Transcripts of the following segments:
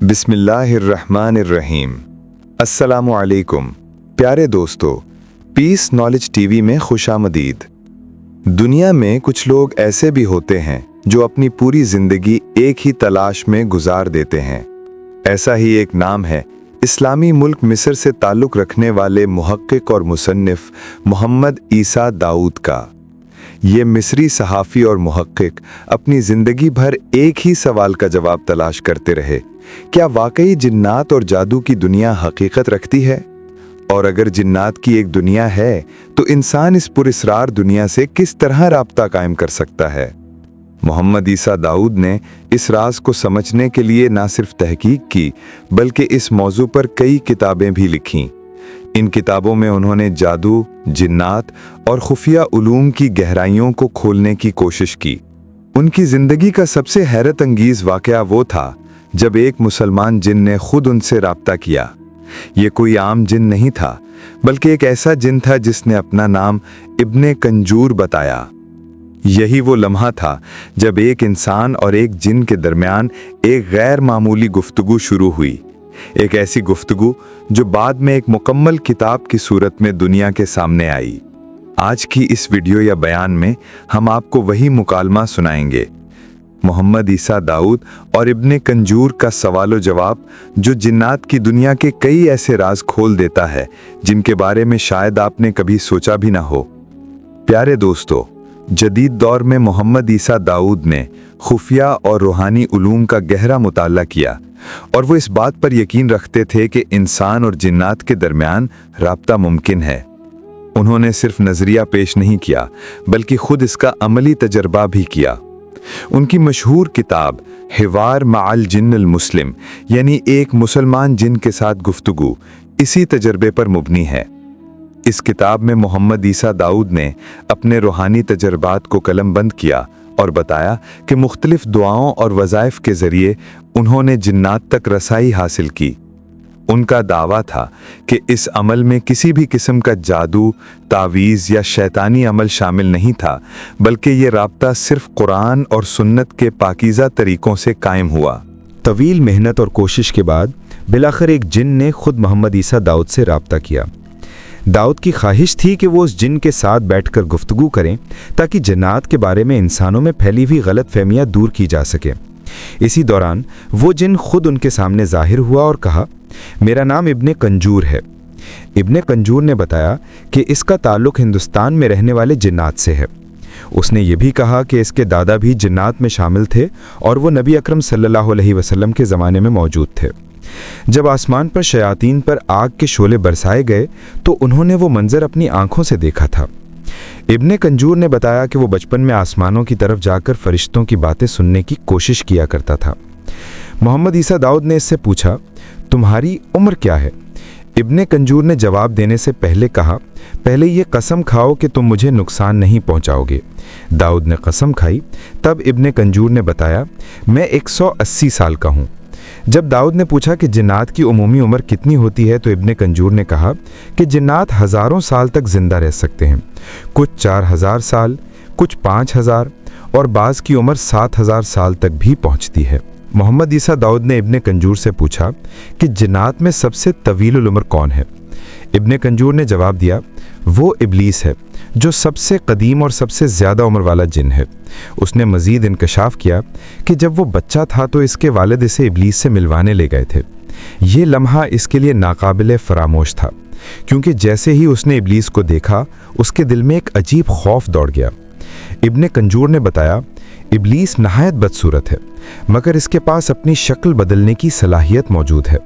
बिस्मिल्लाहिर्रहमानिर्रहीम। अस्सलामु अलैकुम प्यारे दोस्तों, पीस नॉलेज टीवी में खुशामदीद। दुनिया में कुछ लोग ऐसे भी होते हैं जो अपनी पूरी जिंदगी एक ही तलाश में गुजार देते हैं। ऐसा ही एक नाम है इस्लामी मुल्क मिस्र से ताल्लुक़ रखने वाले मुहक्किक और मुसन्निफ मोहम्मद ईसा दाऊद का। ये मिस्री सहाफ़ी और मुहक्किक अपनी ज़िंदगी भर एक ही सवाल का जवाब तलाश करते रहे, क्या वाकई जिन्नात और जादू की दुनिया हकीकत रखती है? और अगर जिन्नात की एक दुनिया है तो इंसान इस पुरस्रार दुनिया से किस तरह राब्ता कायम कर सकता है? मोहम्मद ईसा दाऊद ने इस राज को समझने के लिए ना सिर्फ तहकीक की बल्कि इस मौजू पर कई किताबें भी लिखीं। इन किताबों में उन्होंने जादू, जिन्नात और खुफिया उलूम की गहराइयों को खोलने की कोशिश की। उनकी जिंदगी का सबसे हैरत अंगीज वाकया वो था जब एक मुसलमान जिन ने खुद उनसे राब्ता किया। ये कोई आम जिन नहीं था बल्कि एक ऐसा जिन था जिसने अपना नाम इब्ने कंजूर बताया। यही वो लम्हा था जब एक इंसान और एक जिन के दरमियान एक गैर मामूली गुफ्तगू शुरू हुई। एक ऐसी गुफ्तगू जो बाद में एक मुकम्मल किताब की सूरत में दुनिया के सामने आई। आज की इस वीडियो या बयान में हम आपको वही मुकालमा सुनाएंगे, मोहम्मद ईसा दाऊद और इब्ने कंजूर का सवालो जवाब, जो जिन्नात की दुनिया के कई ऐसे राज खोल देता है जिनके बारे में शायद आपने कभी सोचा भी ना हो। प्यारे दोस्तों, जदीद दौर में मोहम्मद ईसा दाऊद ने खुफिया और रूहानी उलूम का गहरा मुताला किया और वो इस बात पर यकीन रखते थे कि इंसान और जिन्नात के दरमियान राब्ता मुमकिन है। उन्होंने सिर्फ नजरिया पेश नहीं किया बल्कि खुद इसका अमली तजर्बा भी किया। उनकी मशहूर किताब हिवार माअल जिन्नुल मुस्लिम यानी एक मुसलमान जिन के साथ गुफ्तगू इसी तजर्बे पर मुबनी है। इस किताब में मोहम्मद ईसा दाऊद ने अपने रूहानी तजर्बात को कलमबंद किया और बताया कि मुख्तलिफ दुआओं और वज़ाइफ के ज़रिए उन्होंने जिन्नात तक रसाई हासिल की। उनका दावा था कि इस अमल में किसी भी किस्म का जादू, तावीज़ या शैतानी अमल शामिल नहीं था, बल्कि ये राब्ता सिर्फ कुरान और सुन्नत के पाकीज़ा तरीक़ों से कायम हुआ। तवील मेहनत और कोशिश के बाद बिलाखिर एक जिन ने खुद मोहम्मद ईसा दाऊद से राब्ता किया। दाऊद की ख्वाहिश थी कि वो उस जिन के साथ बैठकर गुफ्तगू करें ताकि जिन्नात के बारे में इंसानों में फैली हुई गलत फहमियाँ दूर की जा सके। इसी दौरान वो जिन खुद उनके सामने जाहिर हुआ और कहा, मेरा नाम इब्ने कंजूर है। इब्ने कंजूर ने बताया कि इसका ताल्लुक़ हिंदुस्तान में रहने वाले जिन्नात से है। उसने ये भी कहा कि इसके दादा भी जिन्नात में शामिल थे और वो नबी अकरम सल्लल्लाहु अलैहि वसल्लम के ज़माने में मौजूद थे। जब आसमान पर शयातीन पर आग के शोले बरसाए गए तो उन्होंने वो मंजर अपनी आंखों से देखा था। इब्ने कंजूर ने बताया कि वो बचपन में आसमानों की तरफ जाकर फरिश्तों की बातें सुनने की कोशिश किया करता था। मोहम्मद ईसा दाऊद ने इससे पूछा, तुम्हारी उम्र क्या है? इब्ने कंजूर ने जवाब देने से पहले कहा, पहले ये कसम खाओ कि तुम मुझे नुकसान नहीं पहुंचाओगे। दाऊद ने कसम खाई। तब इब्ने कंजूर ने बताया, मैं 180 साल का हूँ। जब दाऊद ने पूछा कि जिन्नात की उमूमी उम्र कितनी होती है तो इब्ने कंजूर ने कहा कि जिन्नात हज़ारों साल तक जिंदा रह सकते हैं, कुछ 4000 साल, कुछ 5000 और बाज़ की उम्र 7000 साल तक भी पहुंचती है। मोहम्मद ईसा दाऊद ने इब्ने कंजूर से पूछा कि जिन्नात में सबसे तवील उम्र कौन है? इब्ने कंजूर ने जवाब दिया, वो इब्लीस है जो सबसे कदीम और सबसे ज़्यादा उम्र वाला जिन है। उसने मज़ीद इंकशाफ किया कि जब वो बच्चा था तो इसके वालिद इसे इब्लीस से मिलवाने ले गए थे। ये लम्हा इसके लिए नाकाबिले फरामोश था क्योंकि जैसे ही उसने इब्लीस को देखा उसके दिल में एक अजीब खौफ दौड़ गया। इब्ने कंजूर ने बताया, इब्लीस नहायत बदसूरत है मगर इसके पास अपनी शक्ल बदलने की सलाहियत मौजूद है।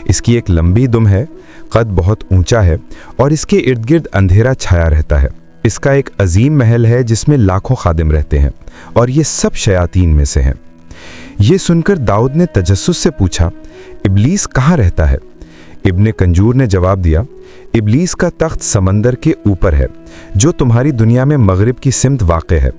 इसकी एक लंबी दुम है, कद बहुत ऊंचा है और इसके इर्द गिर्द अंधेरा छाया रहता है। इसका एक अजीम महल है जिसमें लाखों खादिम रहते हैं और ये सब शयातीन में से हैं। ये सुनकर दाऊद ने तजस्सुस से पूछा, इब्लीस कहाँ रहता है? इब्ने कंजूर ने जवाब दिया, इब्लीस का तख्त समंदर के ऊपर है जो तुम्हारी दुनिया में मगरिब की सिमत वाक़ है।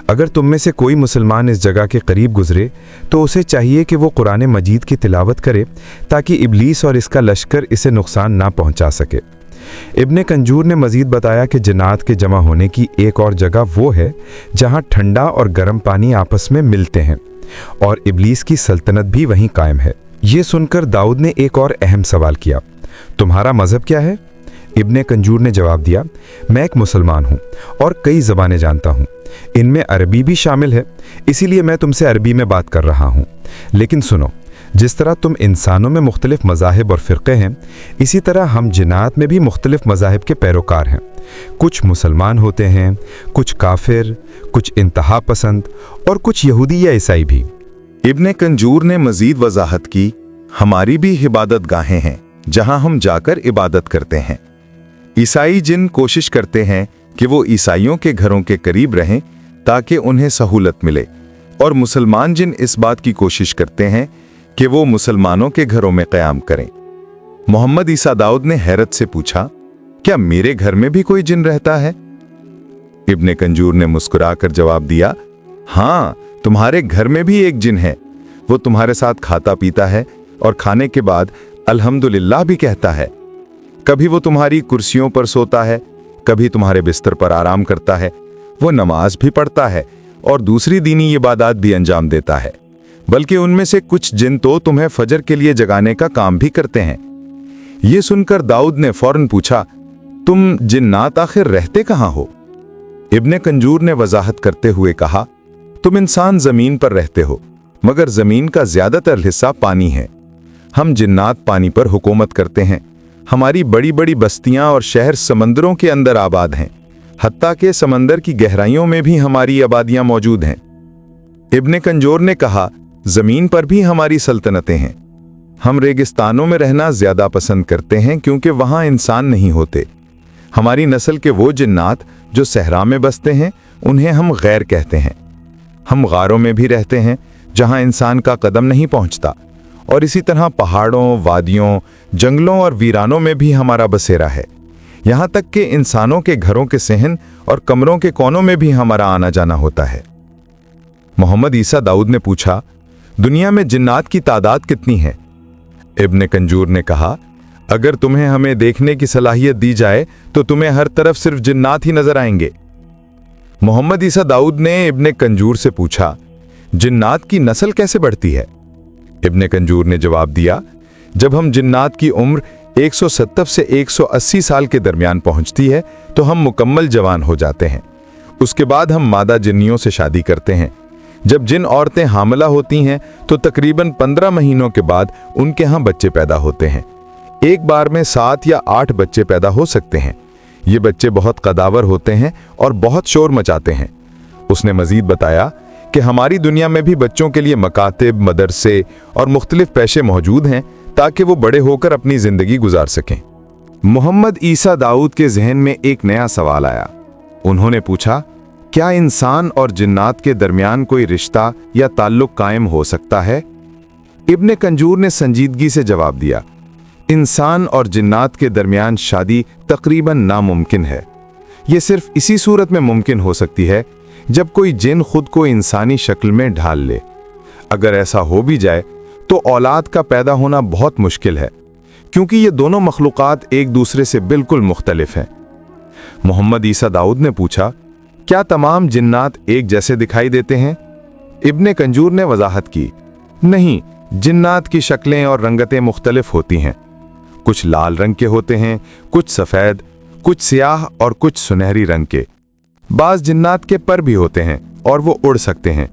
अगर तुम में से कोई मुसलमान इस जगह के करीब गुजरे तो उसे चाहिए कि वो कुरान मजीद की तिलावत करे ताकि इब्लीस और इसका लश्कर इसे नुकसान ना पहुंचा सके। इब्ने कंजूर ने मजीद बताया कि जिन्नात के जमा होने की एक और जगह वो है जहां ठंडा और गर्म पानी आपस में मिलते हैं और इब्लीस की सल्तनत भी वहीं कायम है। ये सुनकर दाऊद ने एक और अहम सवाल किया, तुम्हारा मजहब क्या है? इब्ने कंजूर ने जवाब दिया, मैं एक मुसलमान हूँ और कई ज़बानें जानता हूँ, इनमें अरबी भी शामिल है, इसीलिए मैं तुमसे अरबी में बात कर रहा हूँ। लेकिन सुनो, जिस तरह तुम इंसानों में मुख्तलिफ मज़ाहिब और फ़िरक़े हैं, इसी तरह हम जिन्नात में भी मुख्तलिफ मज़ाहिब के पैरोकार हैं। कुछ मुसलमान होते हैं, कुछ काफिर, कुछ इंतहा पसंद और कुछ यहूदी या ईसाई भी। इब्ने कंजूर ने मजीद वजाहत की, हमारी भी इबादत गाहें हैं जहां हम जाकर इबादत करते हैं। ईसाई जिन कोशिश करते हैं कि वो ईसाइयों के घरों के करीब रहें ताकि उन्हें सहूलत मिले, और मुसलमान जिन इस बात की कोशिश करते हैं कि वो मुसलमानों के घरों में क़याम करें। मोहम्मद ईसा दाऊद ने हैरत से पूछा, क्या मेरे घर में भी कोई जिन रहता है? इब्ने कंजूर ने मुस्कुराकर जवाब दिया, हाँ, तुम्हारे घर में भी एक जिन है। वो तुम्हारे साथ खाता पीता है और खाने के बाद अल्हम्दुलिल्लाह भी कहता है। कभी वो तुम्हारी कुर्सियों पर सोता है, कभी तुम्हारे बिस्तर पर आराम करता है। वो नमाज भी पढ़ता है और दूसरी दीनी इबादत भी अंजाम देता है। बल्कि उनमें से कुछ जिन तो तुम्हें फजर के लिए जगाने का काम भी करते हैं। ये सुनकर दाऊद ने फौरन पूछा, तुम जिन्नात आखिर रहते कहाँ हो? इब्ने कंजूर ने वजाहत करते हुए कहा, तुम इंसान जमीन पर रहते हो, मगर जमीन का ज्यादातर हिस्सा पानी है। हम जिन्नात पानी पर हुकूमत करते हैं। हमारी बड़ी बड़ी बस्तियां और शहर समंदरों के अंदर आबाद हैं, हत्ता के समंदर की गहराइयों में भी हमारी आबादियां मौजूद हैं। इब्ने कंजूर ने कहा, जमीन पर भी हमारी सल्तनतें हैं। हम रेगिस्तानों में रहना ज्यादा पसंद करते हैं क्योंकि वहां इंसान नहीं होते। हमारी नस्ल के वो जिन्नात जो सहरा में बसते हैं, उन्हें हम गैर कहते हैं। हम गारों में भी रहते हैं जहां इंसान का कदम नहीं पहुंचता, और इसी तरह पहाड़ों, वादियों, जंगलों और वीरानों में भी हमारा बसेरा है। यहाँ तक कि इंसानों के घरों के सहन और कमरों के कोनों में भी हमारा आना जाना होता है। मोहम्मद ईसा दाऊद ने पूछा, दुनिया में जिन्नात की तादाद कितनी है? इब्ने कंजूर ने कहा, अगर तुम्हें हमें देखने की सलाहियत दी जाए तो तुम्हें हर तरफ सिर्फ जिन्नात ही नजर आएंगे। मोहम्मद ईसा दाऊद ने इब्ने कंजूर से पूछा, जिन्नात की नस्ल कैसे बढ़ती है? इब्ने कंजूर ने जवाब दिया, जब हम जिन्नात की उम्र 170 से 180 साल के दरमियान पहुंचती है तो हम मुकम्मल जवान हो जाते हैं। उसके बाद हम मादा जिन्नियों से शादी करते हैं। जब जिन औरतें हामिला होती हैं तो तकरीबन 15 महीनों के बाद उनके यहाँ बच्चे पैदा होते हैं। एक बार में 7 या 8 बच्चे पैदा हो सकते हैं। ये बच्चे बहुत कदावर होते हैं और बहुत शोर मचाते हैं। उसने मजीद बताया कि हमारी दुनिया में भी बच्चों के लिए मकातिब, मदरसे और मुख्तलिफ पेशे मौजूद हैं ताकि वो बड़े होकर अपनी जिंदगी गुजार सकें। मोहम्मद ईसा दाऊद के जहन में एक नया सवाल आया। उन्होंने पूछा, क्या इंसान और जिन्नात के दरमियान कोई रिश्ता या ताल्लुक कायम हो सकता है? इब्ने कंजूर ने संजीदगी से जवाब दिया, इंसान और जिन्नात के दरमियान शादी तकरीबन नामुमकिन है। ये सिर्फ इसी सूरत में मुमकिन हो सकती है जब कोई जिन खुद को इंसानी शक्ल में ढाल ले। अगर ऐसा हो भी जाए तो औलाद का पैदा होना बहुत मुश्किल है, क्योंकि ये दोनों मखलूक़ात एक दूसरे से बिल्कुल मुख्तलिफ हैं। मोहम्मद ईसा दाऊद ने पूछा, क्या तमाम जिन्नात एक जैसे दिखाई देते हैं? इब्ने कंजूर ने वजाहत की, नहीं, जिन्नात की शक्लें और रंगतें मुख्तलिफ होती हैं। कुछ लाल रंग के होते हैं, कुछ सफ़ेद, कुछ सियाह और कुछ सुनहरी रंग के। बाज़ जिन्नात के पर भी होते हैं और वो उड़ सकते हैं।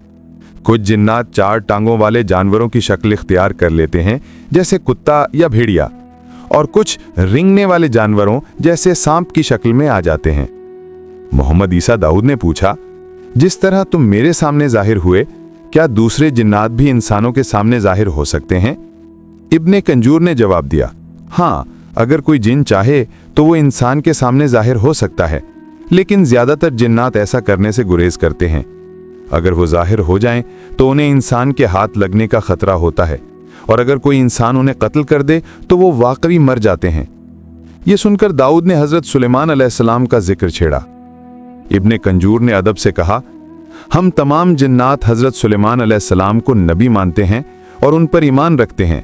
कुछ जिन्नात 4 टांगों वाले जानवरों की शक्ल इख्तियार कर लेते हैं, जैसे कुत्ता या भेड़िया, और कुछ रेंगने वाले जानवरों जैसे सांप की शक्ल में आ जाते हैं। मोहम्मद ईसा दाऊद ने पूछा, जिस तरह तुम मेरे सामने जाहिर हुए, क्या दूसरे जिन्नात भी इंसानों के सामने जाहिर हो सकते हैं? इब्ने कंजूर ने जवाब दिया, हाँ, अगर कोई जिन चाहे तो वो इंसान के सामने जाहिर हो सकता है, लेकिन ज्यादातर जिन्नात ऐसा करने से गुरेज करते हैं। अगर वो जाहिर हो जाएं तो उन्हें इंसान के हाथ लगने का खतरा होता है, और अगर कोई इंसान उन्हें कत्ल कर दे तो वो वाकई मर जाते हैं। ये सुनकर दाऊद ने हजरत सुलेमान अलैहिस्सलाम का जिक्र छेड़ा। इब्ने कंजूर ने अदब से कहा, हम तमाम जिन्नात हजरत सुलेमान अलैहिस्सलाम को नबी मानते हैं और उन पर ईमान रखते हैं।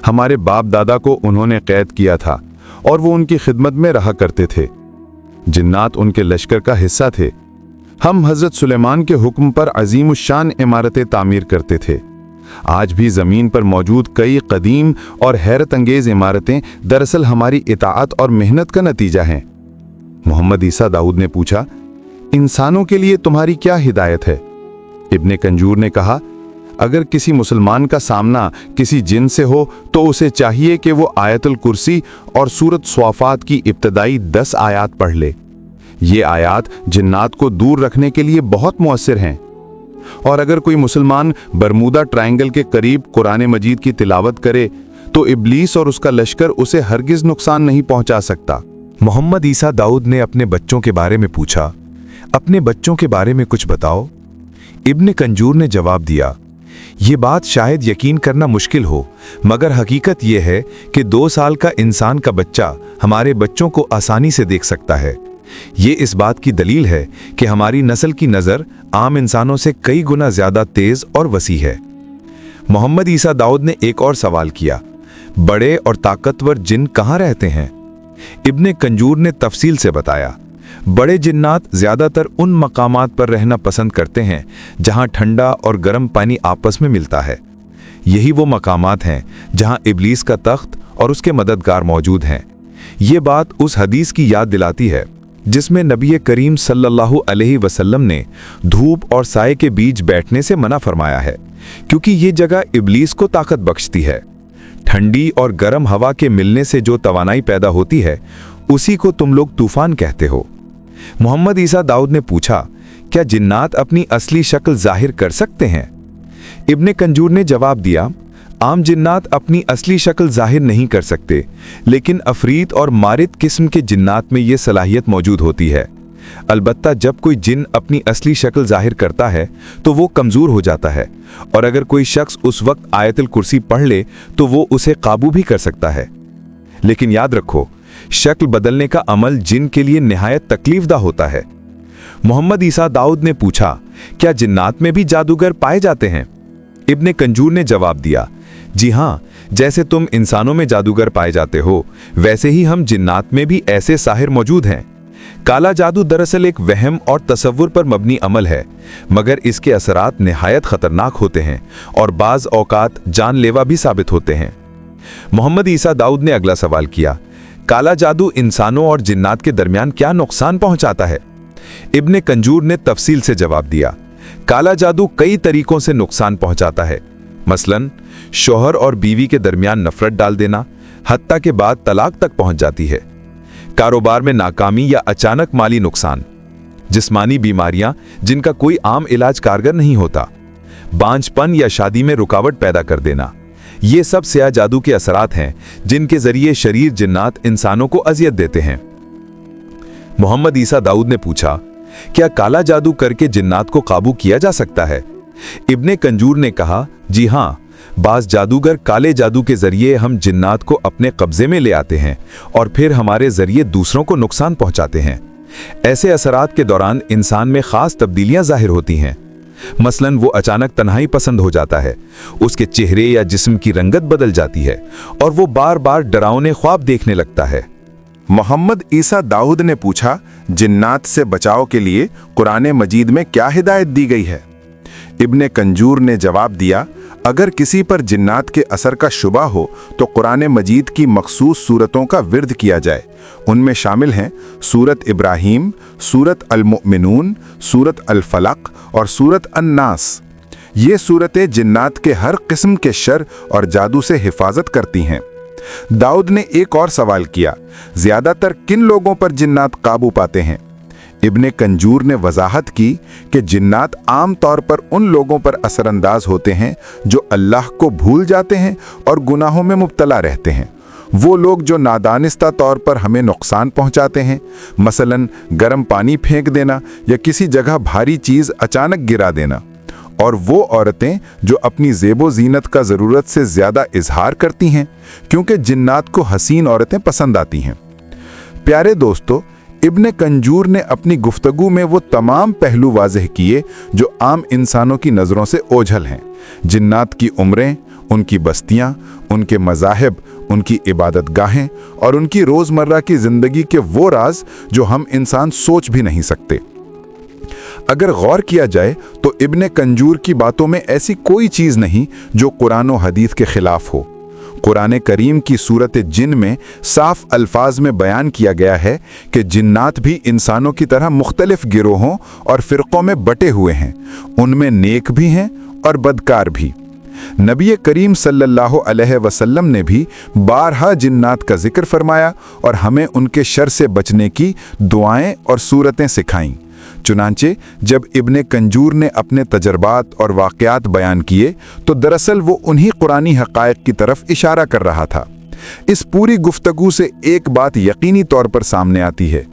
हमारे बाप दादा को उन्होंने कैद किया था और वो उनकी खिदमत में रहा करते थे। जिन्नात उनके लश्कर का हिस्सा थे। हम हजरत सुलेमान के हुक्म पर अजीमुशान इमारतें तामीर करते थे। आज भी ज़मीन पर मौजूद कई कदीम और हैरत अंगेज़ इमारतें दरअसल हमारी इताअत और मेहनत का नतीजा हैं। मोहम्मद ईसा दाऊद ने पूछा, इंसानों के लिए तुम्हारी क्या हिदायत है? इब्ने कंजूर ने कहा, अगर किसी मुसलमान का सामना किसी जिन से हो तो उसे चाहिए कि वो आयतुल कुर्सी और सूरत स्वाफात की इब्तदाई 10 आयात पढ़ ले। ये आयात जिन्नात को दूर रखने के लिए बहुत मुअस्सिर हैं। और अगर कोई मुसलमान बरमूदा ट्रायंगल के करीब कुरान मजीद की तिलावत करे तो इब्लीस और उसका लश्कर उसे हरगिज नुकसान नहीं पहुंचा सकता। मोहम्मद ईसा दाऊद ने अपने बच्चों के बारे में पूछा, अपने बच्चों के बारे में कुछ बताओ। इब्ने कंजूर ने जवाब दिया, ये बात शायद यकीन करना मुश्किल हो, मगर हकीकत यह है कि 2 साल का इंसान का बच्चा हमारे बच्चों को आसानी से देख सकता है। ये इस बात की दलील है कि हमारी नस्ल की नज़र आम इंसानों से कई गुना ज़्यादा तेज़ और वसी है। मोहम्मद ईसा दाऊद ने एक और सवाल किया, बड़े और ताकतवर जिन कहाँ रहते हैं? इब्ने कंजूर ने तफसील से बताया, बड़े जिन्नात ज़्यादातर उन मकामात पर रहना पसंद करते हैं जहां ठंडा और गर्म पानी आपस में मिलता है। यही वो मकामात हैं जहां इब्लीस का तख्त और उसके मददगार मौजूद हैं। ये बात उस हदीस की याद दिलाती है जिसमें नबी करीम सल्लल्लाहु अलैहि वसल्लम ने धूप और साए के बीच बैठने से मना फरमाया है, क्योंकि ये जगह इब्लीस को ताकत बख्शती है। ठंडी और गर्म हवा के मिलने से जो तवानाई पैदा होती है उसी को तुम लोग तूफान कहते हो। मोहम्मद ईसा दाऊद ने पूछा, क्या जिन्नात अपनी असली शक्ल जाहिर कर सकते हैं? इब्ने कंजूर ने जवाब दिया, आम जिन्नात अपनी असली शक्ल जाहिर नहीं कर सकते, लेकिन अफरीत और मारिद किस्म के जिन्नात में ये सलाहियत मौजूद होती है। अलबत्ता जब कोई जिन अपनी असली शक्ल जाहिर करता है तो वो कमज़ोर हो जाता है, और अगर कोई शख्स उस वक्त आयतुल कुर्सी पढ़ ले तो वो उसे काबू भी कर सकता है। लेकिन याद रखो, शक्ल बदलने का अमल जिन के लिए निहायत तकलीफदा होता है। मोहम्मद ईसा दाऊद ने पूछा, क्या जिन्नात में भी जादूगर पाए जाते हैं? इब्ने कंजूर ने जवाब दिया, जी हाँ, जैसे तुम इंसानों में जादूगर पाए जाते हो वैसे ही हम जिन्नात में भी ऐसे साहिर मौजूद हैं। काला जादू दरअसल एक वहम और तसव्वुर पर मबनी अमल है, मगर इसके असरात निहायत खतरनाक होते हैं और बाज़ औकात जानलेवा भी साबित होते हैं। मोहम्मद ईसा दाऊद ने अगला सवाल किया, काला जादू इंसानों और जिन्नात के दरमियान क्या नुकसान पहुंचाता है? इब्ने कंजूर ने तफसील से जवाब दिया, काला जादू कई तरीकों से नुकसान पहुंचाता है। मसलन शौहर और बीवी के दरमियान नफरत डाल देना, हत्ता के बाद तलाक तक पहुंच जाती है। कारोबार में नाकामी या अचानक माली नुकसान, जिस्मानी बीमारियां जिनका कोई आम इलाज कारगर नहीं होता, बांझपन या शादी में रुकावट पैदा कर देना, ये सब स्याह जादू के असरात हैं जिनके जरिए शरीर जिन्नात इंसानों को अजियत देते हैं। मोहम्मद ईसा दाऊद ने पूछा, क्या काला जादू करके जिन्नात को काबू किया जा सकता है? इब्ने कंजूर ने कहा, जी हाँ, बाज जादूगर काले जादू के जरिए हम जिन्नात को अपने कब्जे में ले आते हैं और फिर हमारे जरिए दूसरों को नुकसान पहुंचाते हैं। ऐसे असरात के दौरान इंसान में खास तब्दीलियां जाहिर होती हैं। मसलन वो अचानक तन्हाई पसंद हो जाता है, उसके चेहरे या जिस्म की रंगत बदल जाती है और वो बार बार डरावने ख्वाब देखने लगता है। मोहम्मद ईसा दाऊद ने पूछा, जिन्नात से बचाव के लिए कुरान मजीद में क्या हिदायत दी गई है? इब्ने कंजूर ने जवाब दिया, अगर किसी पर जिन्नात के असर का शुबा हो तो कुरान मजीद की मखसूस सूरतों का विर्द किया जाए। उनमें शामिल हैं सूरत इब्राहीम, सूरत अल-मुमिनून, सूरत अल-फलक और सूरत अन-नास। ये सूरतें जिन्नात के हर किस्म के शर और जादू से हिफाजत करती हैं। दाऊद ने एक और सवाल किया, ज्यादातर किन लोगों पर जिन्नात काबू पाते हैं? इब्ने कंजूर ने वजाहत की कि जिन्नात आम तौर पर उन लोगों पर असरअंदाज होते हैं जो अल्लाह को भूल जाते हैं और गुनाहों में मुब्तला रहते हैं। वो लोग जो नादानिस्ता तौर पर हमें नुकसान पहुंचाते हैं, मसलन गर्म पानी फेंक देना या किसी जगह भारी चीज़ अचानक गिरा देना। और वो औरतें जो अपनी ज़ेबो ज़ीनत का ज़रूरत से ज़्यादा इजहार करती हैं, क्योंकि जिन्नात को हसीन औरतें पसंद आती हैं। प्यारे दोस्तों, इब्ने कंजूर ने अपनी गुफ्तगू में वो तमाम पहलू वाज़ेह किए जो आम इंसानों की नज़रों से ओझल हैं। जिन्नात की उम्रें, उनकी बस्तियां, उनके मज़ाहिब, उनकी इबादत गाहें और उनकी रोज़मर्रा की ज़िंदगी के वो राज जो हम इंसान सोच भी नहीं सकते। अगर गौर किया जाए तो इब्ने कंजूर की बातों में ऐसी कोई चीज़ नहीं जो कुरान और हदीस के खिलाफ हो। कुरान करीम की सूरत जिन में साफ अल्फाज में बयान किया गया है कि जिन्नात भी इंसानों की तरह मुख्तलिफ गिरोहों और फ़िरक़ों में बटे हुए हैं, उनमें नेक भी हैं और बदकार भी। नबी करीम सल्लल्लाहु अलैहि वसल्लम ने भी बारहा जिन्नात का जिक्र फरमाया और हमें उनके शर से बचने की दुआएं और सूरतें सिखाईं। चुनांचे जब इब्ने कंजूर ने अपने तजर्बात और वाक़यात बयान किए तो दरअसल वो उन्हीं कुरानी हक़ाइक़ की तरफ इशारा कर रहा था। इस पूरी गुफ्तगू से एक बात यकीनी तौर पर सामने आती है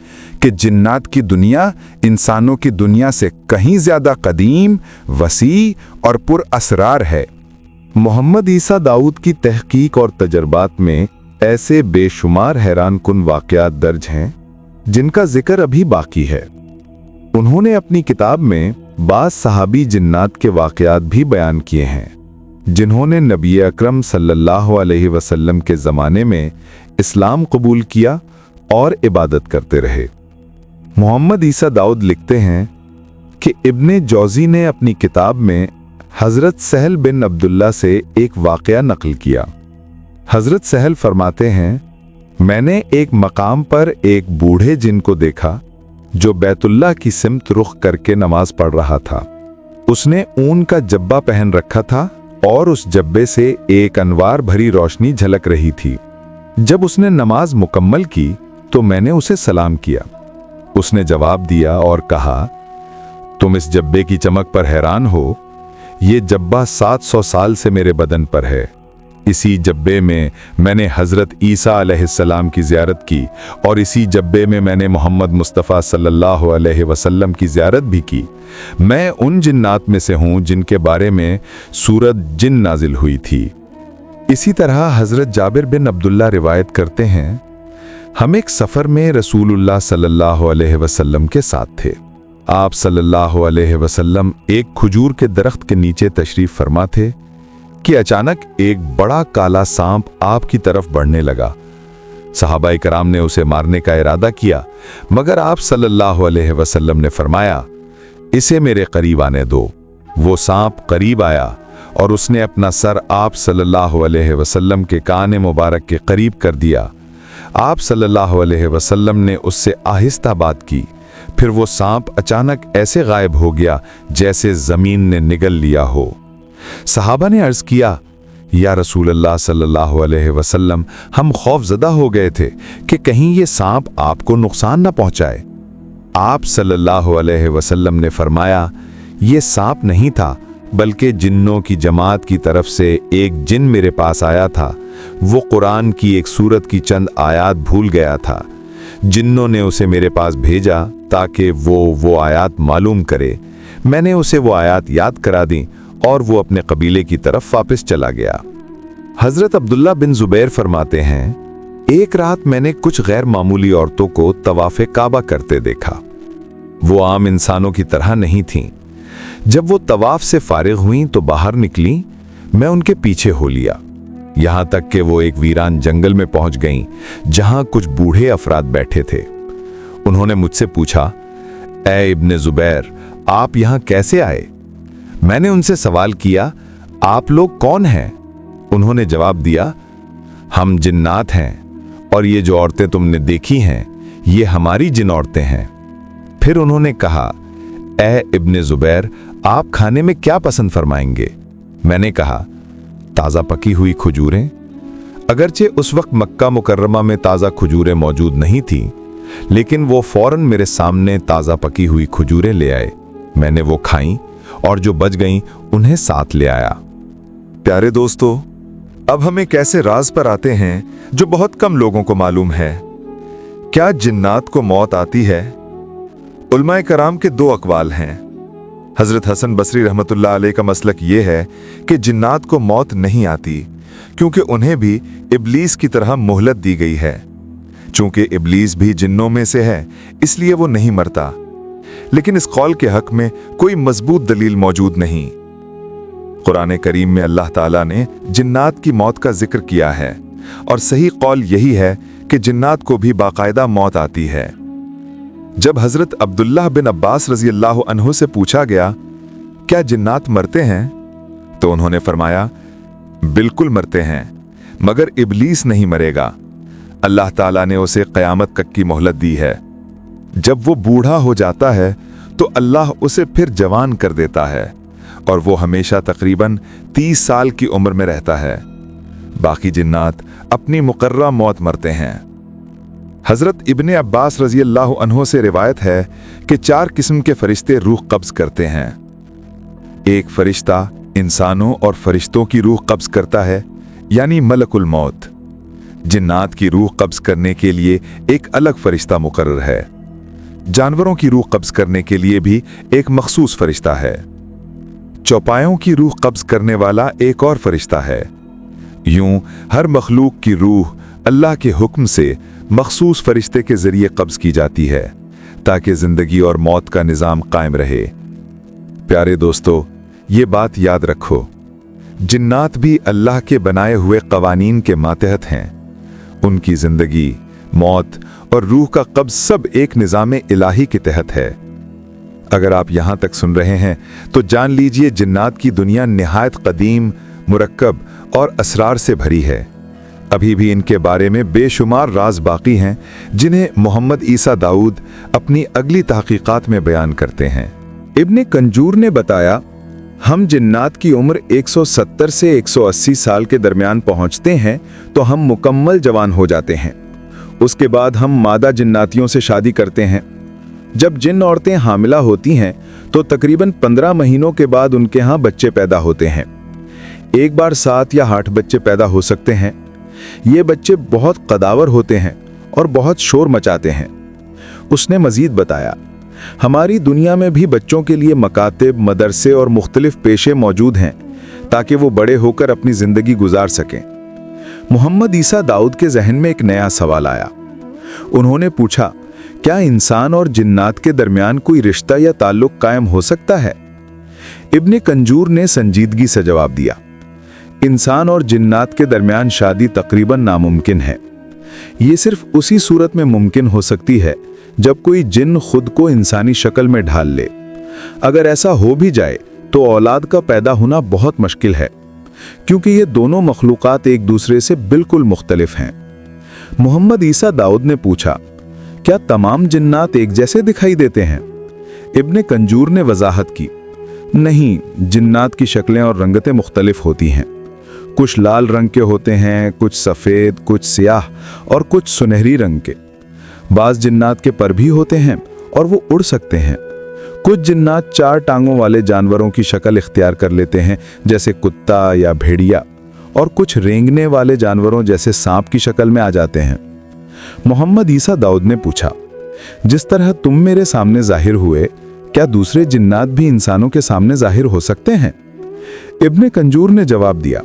कि जिन्नात की दुनिया इंसानों की दुनिया से कहीं ज़्यादा कदीम, वसी और पुरअसरार है। मोहम्मद ईसा दाऊद की तहकीक और तजर्बात में ऐसे बेशुमार हैरानकुन वाक़यात दर्ज हैं जिनका जिक्र अभी बाकी है। उन्होंने अपनी किताब में बाज़ सहाबी जिन्नात के वाक़यात भी बयान किए हैं जिन्होंने नबी अकरम सल्लल्लाहु अलैहि वसल्लम के ज़माने में इस्लाम कबूल किया और इबादत करते रहे। मोहम्मद ईसा दाऊद लिखते हैं कि इब्ने जौज़ी ने अपनी किताब में हज़रत सहल बिन अब्दुल्ला से एक वाक़या नक़ल किया। हज़रत सहल फरमाते हैं, मैंने एक मकाम पर एक बूढ़े जिन को देखा जो बैतुल्लाह की सिमत रुख करके नमाज पढ़ रहा था। उसने ऊन का जब्बा पहन रखा था और उस जब्बे से एक अनवार भरी रोशनी झलक रही थी। जब उसने नमाज मुकम्मल की तो मैंने उसे सलाम किया। उसने जवाब दिया और कहा, तुम इस जब्बे की चमक पर हैरान हो? ये जब्बा 700 साल से मेरे बदन पर है। इसी जब्बे में मैंने हज़रत ईसा अलैहिस्सलाम की ज़ियारत की और इसी जब्बे में मैंने मोहम्मद मुस्तफ़ा सल्लल्लाहु अलैहि वसल्लम की ज़ियारत भी की। मैं उन जिन्नात में से हूँ जिनके बारे में सूरत जिन नाजिल हुई थी। इसी तरह हज़रत जाबिर बिन अब्दुल्ला रिवायत करते हैं, हम एक सफ़र में रसूलुल्लाह सल्लल्लाहु अलैहि वसल्लम के साथ थे। आप सल्लल्लाहु अलैहि वसल्लम एक खजूर के दरख्त के नीचे तशरीफ़ फरमा थे कि अचानक एक बड़ा काला सांप आपकी तरफ बढ़ने लगा। सहाबाए कराम ने उसे मारने का इरादा किया, मगर आप सल्लल्लाहु अलैहि वसल्लम ने फरमाया, इसे मेरे करीब आने दो। वो सांप करीब आया और उसने अपना सर आप सल्लल्लाहु अलैहि वसल्लम के कान मुबारक के करीब कर दिया। आप सल्लल्लाहु अलैहि वसल्लम ने उससे आहिस्ता बात की। फिर वो सांप अचानक ऐसे गायब हो गया जैसे ज़मीन ने निगल लिया हो। सहाबा ने अर्ज़ किया, या रसूलल्लाह सल्लल्लाहु अलैहि वसल्लम, हम खौफज़दा हो गए थे कि कहीं ये सांप आपको नुकसान न पहुंचाए। आप सल्लल्लाहु अलैहि वसल्लम ने फरमाया, ये सांप नहीं था बल्कि जिन्नों की जमात की तरफ से एक जिन मेरे पास आया था। वो कुरान की एक सूरत की चंद आयात भूल गया था। जिन्नों ने उसे मेरे पास भेजा ताकि वो आयात मालूम करे। मैंने उसे वो आयात याद करा दी और वो अपने कबीले की तरफ वापस चला गया। हज़रत अब्दुल्ला बिन ज़ुबैर फरमाते हैं, एक रात मैंने कुछ गैर मामूली औरतों को तवाफ़े काबा करते देखा। वो आम इंसानों की तरह नहीं थीं। जब वो तवाफ़ से फारिग हुईं तो बाहर निकली। मैं उनके पीछे हो लिया, यहाँ तक कि वो एक वीरान जंगल में पहुँच गईं जहाँ कुछ बूढ़े अफराद बैठे थे। उन्होंने मुझसे पूछा, ए इब्ने ज़ुबैर, आप यहाँ कैसे आए? मैंने उनसे सवाल किया, आप लोग कौन हैं? उन्होंने जवाब दिया, हम जिन्नात हैं और ये जो औरतें तुमने देखी हैं ये हमारी जिन औरतें हैं। फिर उन्होंने कहा, ए इब्ने ज़ुबैर, आप खाने में क्या पसंद फरमाएंगे? मैंने कहा, ताज़ा पकी हुई खजूरें। अगरचे उस वक्त मक्का मुकर्रमा में ताज़ा खजूरें मौजूद नहीं थीं, लेकिन वो फौरन मेरे सामने ताज़ा पकी हुई खजूरें ले आए। मैंने वो खाईं और जो बच गईं उन्हें साथ ले आया। प्यारे दोस्तों, अब हम एक ऐसे राज पर आते हैं जो बहुत कम लोगों को मालूम है। क्या जिन्नात को मौत आती है? उलमाए कराम के दो अकवाल हैं। हजरत हसन बसरी रहमतुल्लाह अलैह का मसलक ये है कि जिन्नात को मौत नहीं आती क्योंकि उन्हें भी इब्लीस की तरह मोहलत दी गई है। चूंकि इब्लीस भी जिन्नों में से है इसलिए वो नहीं मरता। लेकिन इस कौल के हक में कोई मजबूत दलील मौजूद नहीं। कुरान करीम में अल्लाह ताला ने जिन्नात की मौत का जिक्र किया है और सही कौल यही है कि जिन्नात को भी बाकायदा मौत आती है। जब हजरत अब्दुल्लाह बिन अब्बास रजी अल्लाह अन्हु से पूछा गया, क्या जिन्नात मरते हैं, तो उन्होंने फरमाया, बिल्कुल मरते हैं, मगर इब्लीस नहीं मरेगा। अल्लाह ताला ने उसे क़यामत तक की मोहलत दी है। जब वो बूढ़ा हो जाता है तो अल्लाह उसे फिर जवान कर देता है और वो हमेशा तकरीबन 30 साल की उम्र में रहता है। बाकी जिन्नात अपनी मुकर्रर मौत मरते हैं। हज़रत इब्ने अब्बास रज़ी अल्लाह अन्हु से रिवायत है कि 4 किस्म के फरिश्ते रूह कब्ज़ करते हैं। एक फरिश्ता इंसानों और फरिश्तों की रूह कब्ज़ करता है, यानी मलकुल मौत। जिन्नात की रूह कब्ज़ करने के लिए एक अलग फरिश्ता मुकर्रर है। जानवरों की रूह कब्ज़ करने के लिए भी एक मखसूस फरिश्ता है। चौपायों की रूह कब्ज़ करने वाला एक और फरिश्ता है। यूं हर मखलूक की रूह अल्लाह के हुक्म से मखसूस फरिश्ते के जरिए कब्ज़ की जाती है ताकि ज़िंदगी और मौत का निज़ाम कायम रहे। प्यारे दोस्तों, ये बात याद रखो, जिन्नात भी अल्लाह के बनाए हुए कवानीन के मातहत हैं। उनकी ज़िंदगी, मौत और रूह का कब्ज़ सब एक निज़ाम इलाही के तहत है। अगर आप यहाँ तक सुन रहे हैं तो जान लीजिए जिन्नात की दुनिया निहायत कदीम, मुरक्कब और असरार से भरी है। अभी भी इनके बारे में बेशुमार राज बाकी हैं जिन्हें मोहम्मद ईसा दाऊद अपनी अगली तहकीकात में बयान करते हैं। इब्ने कंजूर ने बताया, हम जिन्नात की उम्र 170 से 180 साल के दरमियान पहुंचते हैं तो हम मुकम्मल जवान हो जाते हैं। उसके बाद हम मादा जिन्नातियों से शादी करते हैं। जब जिन औरतें हामिला होती हैं तो तकरीबन 15 महीनों के बाद उनके यहाँ बच्चे पैदा होते हैं। एक बार 7 या 8 बच्चे पैदा हो सकते हैं। ये बच्चे बहुत कदावर होते हैं और बहुत शोर मचाते हैं। उसने मजीद बताया, हमारी दुनिया में भी बच्चों के लिए मकातिब, मदरसे और मुख्तलिफ पेशे मौजूद हैं ताकि वो बड़े होकर अपनी ज़िंदगी गुजार सकें। मोहम्मद ईसा दाऊद के जहन में एक नया सवाल आया। उन्होंने पूछा, क्या इंसान और जिन्नात के दरमियान कोई रिश्ता या ताल्लुक कायम हो सकता है? इब्ने कंजूर ने संजीदगी से जवाब दिया, इंसान और जिन्नात के दरमियान शादी तकरीबन नामुमकिन है। ये सिर्फ उसी सूरत में मुमकिन हो सकती है जब कोई जिन खुद को इंसानी शक्ल में ढाल ले। अगर ऐसा हो भी जाए तो औलाद का पैदा होना बहुत मुश्किल है, क्योंकि ये दोनों मखलूक़ात एक दूसरे से बिल्कुल मुख्तलिफ हैं। मोहम्मद ईसा दाऊद ने पूछा, क्या तमाम जिन्नात एक जैसे दिखाई देते हैं? इब्ने कंजूर ने वजाहत की, नहीं, जिन्नात की शक्लें और रंगतें मुख्तलिफ होती हैं। कुछ लाल रंग के होते हैं, कुछ सफ़ेद, कुछ स्याह और कुछ सुनहरी रंग के। बाज़ जिन्नात के पर भी होते हैं और वो उड़ सकते हैं। कुछ जिन्नात 4 टांगों वाले जानवरों की शक्ल इख्तियार कर लेते हैं, जैसे कुत्ता या भेड़िया, और कुछ रेंगने वाले जानवरों जैसे सांप की शक्ल में आ जाते हैं। मोहम्मद ईसा दाऊद ने पूछा, जिस तरह तुम मेरे सामने जाहिर हुए, क्या दूसरे जिन्नात भी इंसानों के सामने जाहिर हो सकते हैं? इब्ने कंजूर ने जवाब दिया,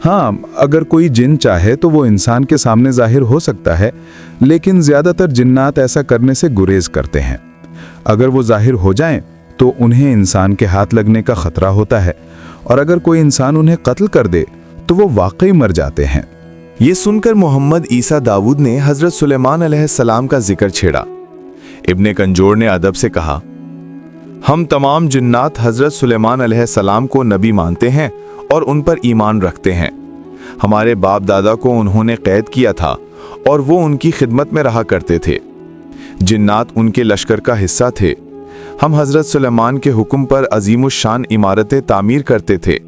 हाँ, अगर कोई जिन चाहे तो वो इंसान के सामने जाहिर हो सकता है, लेकिन ज़्यादातर जिन्नात ऐसा करने से गुरेज करते हैं। अगर वो जाहिर हो जाएं तो उन्हें इंसान के हाथ लगने का खतरा होता है, और अगर कोई इंसान उन्हें कत्ल कर दे तो वो वाकई मर जाते हैं। ये सुनकर मोहम्मद ईसा दाऊद ने हजरत सुलेमान अलैहिस्सलाम का जिक्र छेड़ा। इब्ने कंजूर ने अदब से कहा, हम तमाम जिन्नात हजरत सुलेमान अलैहिस्सलाम को नबी मानते हैं और उन पर ईमान रखते हैं। हमारे बाप दादा को उन्होंने कैद किया था और वो उनकी खिदमत में रहा करते थे। जिन्नात उनके लश्कर का हिस्सा थे। हम हजरत सुलेमान के हुक्म पर अजीमुशान इमारतें तामीर करते थे।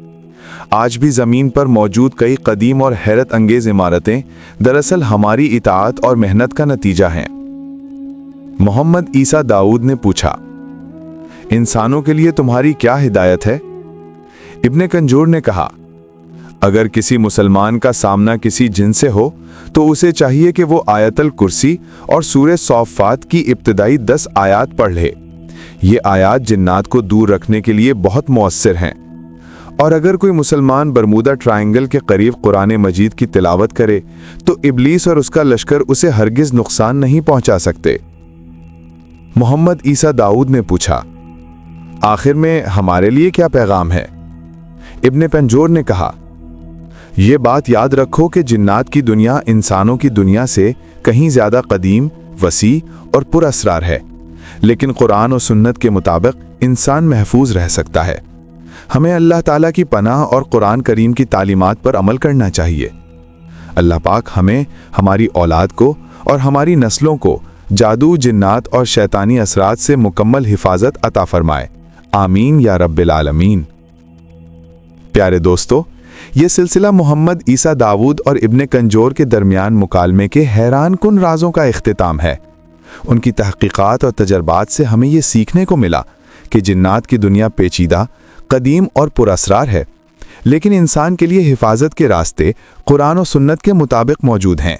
आज भी ज़मीन पर मौजूद कई कदीम और हैरत अंगेज इमारतें दरअसल हमारी इताअत और मेहनत का नतीजा हैं। मोहम्मद ईसा दाऊद ने पूछा, इंसानों के लिए तुम्हारी क्या हिदायत है? इब्ने कंजूर ने कहा, अगर किसी मुसलमान का सामना किसी जिन से हो तो उसे चाहिए कि वो आयतल कुर्सी और सूरह सौफ़ात की इब्तिदाई 10 आयात पढ़ ले। ये आयात जिन्नात को दूर रखने के लिए बहुत मौसर हैं। और अगर कोई मुसलमान बरमूदा ट्रायंगल के करीब कुरान मजीद की तिलावत करे तो इब्लीस और उसका लश्कर उसे हरगिज नुकसान नहीं पहुंचा सकते। मोहम्मद ईसा दाऊद ने पूछा, आखिर में हमारे लिए क्या पैगाम है? इब्ने कंजूर ने कहा, ये बात याद रखो कि जिन्नात की दुनिया इंसानों की दुनिया से कहीं ज्यादा कदीम, वसी और पुरअसरार है। لیکن قرآن و سنت کے مطابق انسان محفوظ رہ سکتا ہے۔ ہمیں اللہ تعالیٰ کی پناہ اور قرآن کریم کی تعلیمات پر عمل کرنا چاہیے۔ اللہ پاک ہمیں، ہماری اولاد کو اور ہماری نسلوں کو جادو، جنات اور شیطانی اثرات سے مکمل حفاظت عطا فرمائے، آمین یا رب العالمین۔ پیارے دوستو، یہ سلسلہ محمد عیسیٰ داؤد اور ابن کنجور کے درمیان مکالمے کے حیران کن رازوں کا اختتام ہے۔ ان کی تحقیقات اور تجربات سے ہمیں یہ سیکھنے کو ملا کہ جنات کی دنیا پیچیدہ، قدیم اور پراسرار ہے، لیکن انسان کے لیے حفاظت کے راستے قرآن و سنت کے مطابق موجود ہیں۔